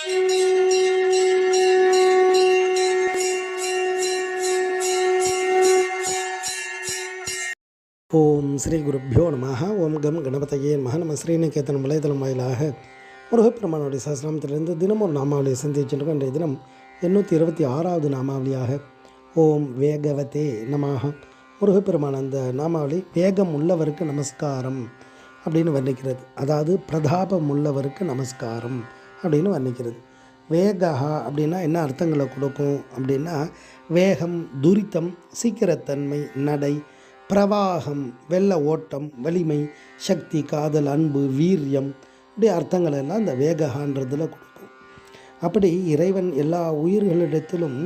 ஓம் ஸ்ரீ குருப்பியோ நமः. ஓம் கம் கணபதையே நமः. நம்ம ஸ்ரீநிகேதன் வலைதளம் வாயிலாக முருகப்பெருமானுடைய சஹஸ்ரநாமத்திலிருந்து தினம் ஒரு நாமாவளியை சிந்திச்சுருக்கோம். இன்றைய தினம் 826வது நாமாவளியாக ஓம் வேகவதே நமः. முருகப்பெருமான் அந்த நாமாவளி வேகம் உள்ளவருக்கு நமஸ்காரம் அப்படின்னு வர்ணிக்கிறது. அதாவது பிரதாபம் உள்ளவருக்கு நமஸ்காரம் அப்படின்னு வர்ணிக்கிறது. வேகா அப்படின்னா என்ன அர்த்தங்களை கொடுக்கும் அப்படின்னா, வேகம், துரித்தம், சீக்கிரத்தன்மை, நடை, பிரவாகம், வெள்ள ஓட்டம், வலிமை, சக்தி, காதல், அன்பு, வீரியம், இப்படி அர்த்தங்கள் எல்லாம் இந்த வேககான்றதில் கொடுக்கும். அப்படி இறைவன் எல்லா உயிர்களிடத்திலும்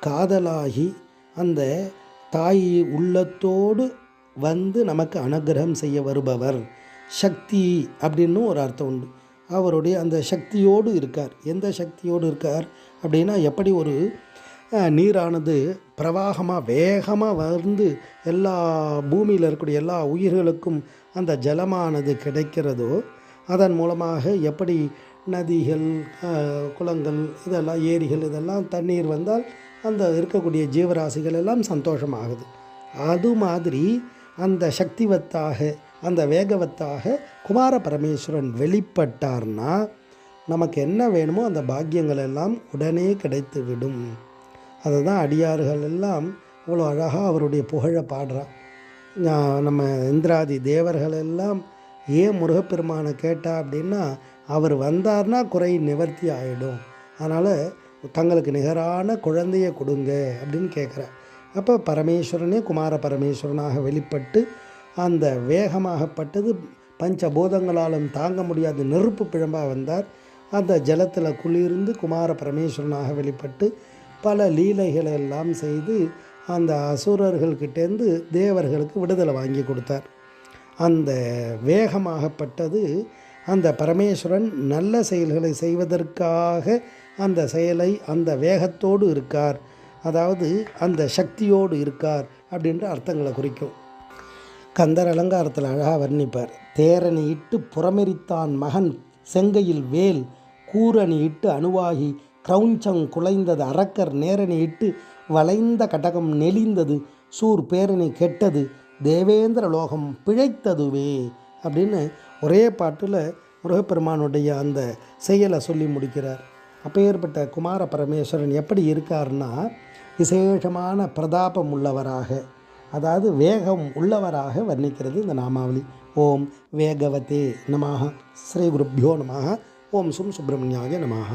காதலாகி அந்த தாய் உள்ளத்தோடு வந்து நமக்கு அனுகிரகம் செய்ய வருபவர். சக்தி அப்படின்னு ஒரு அர்த்தம் உண்டு. அவருடைய அந்த சக்தியோடு இருக்கார். எந்த சக்தியோடு இருக்கார் அப்படின்னா, எப்படி ஒரு நீரானது பிரவாகமாக வேகமாக வந்து எல்லா பூமியில் இருக்கக்கூடிய எல்லா உயிர்களுக்கும் அந்த ஜலமானது கிடைக்கிறதோ, அதன் மூலமாக எப்படி நதிகள், குளங்கள், இதெல்லாம் ஏரிகள், இதெல்லாம் தண்ணீர் வந்தால் அந்த இருக்கக்கூடிய ஜீவராசிகள் எல்லாம் சந்தோஷமாகுது. அது மாதிரி அந்த சக்திவத்தாக, அந்த வேகவத்தாக குமார பரமேஸ்வரன் வெளிப்பட்டார்னா நமக்கு என்ன வேணுமோ அந்த பாக்கியங்கள் எல்லாம் உடனே கிடைத்து விடும். அதை தான் அடியார்கள் எல்லாம் இவ்வளோ அழகாக அவருடைய புகழை பாடுறா. நம்ம இந்திராதி தேவர்கள் எல்லாம் ஏன் முருகப்பெருமானை கேட்டா அப்படின்னா, அவர் வந்தார்னா குறை நிவர்த்தி ஆகிடும், அதனால் தங்களுக்கு நிகரான குழந்தையை கொடுங்க அப்படின்னு கேட்குறேன். அப்போ பரமேஸ்வரனே குமார பரமேஸ்வரனாக வெளிப்பட்டு அந்த வேகமாகப்பட்டது பஞ்சபூதங்களாலும் தாங்க முடியாத நெருப்பு பிழம்பாக வந்தார். அந்த ஜலத்தில் குளிர்ந்து குமார பரமேஸ்வரனாக வெளிப்பட்டு பல லீலைகளை எல்லாம் செய்து அந்த அசுரர்கள்கிட்டேருந்து தேவர்களுக்கு விடுதலை வாங்கி கொடுத்தார். அந்த வேகமாகப்பட்டது அந்த பரமேஸ்வரன் நல்ல செயல்களை செய்வதற்காக அந்த செயலை அந்த வேகத்தோடு இருக்கார், அதாவது அந்த சக்தியோடு இருக்கார் அப்படின்ற அர்த்தங்களை குறிக்கும். கந்தர் அலங்காரத்தில் அழகாக வர்ணிப்பார். தேரணி இட்டு புறமெரித்தான் மகன் செங்கையில் வேல் கூரணி இட்டு அணுவாகி கிரௌஞ்சம் குலைந்தது அரக்கர் நேரணி இட்டு வளைந்த கடகம் நெளிந்தது சூர் பேரணி கெட்டது தேவேந்திர லோகம் பிழைத்ததுவே அப்படின்னு ஒரே பாட்டில் முருகப்பெருமானுடைய அந்த செயலை சொல்லி முடிக்கிறார். அப்பேற்பட்ட குமார பரமேஸ்வரன் எப்படி இருக்கார்னா, விசேஷமான பிரதாபம் உள்ளவராக, அதாவது வேகம் உள்ளவராக வர்ணிக்கிறது இந்த நாமாவளி. ஓம் வேகவதே நமः. ஸ்ரீ குருப்பியோ நமः. ஓம் சும் சுப்பிரமணியாய நமः.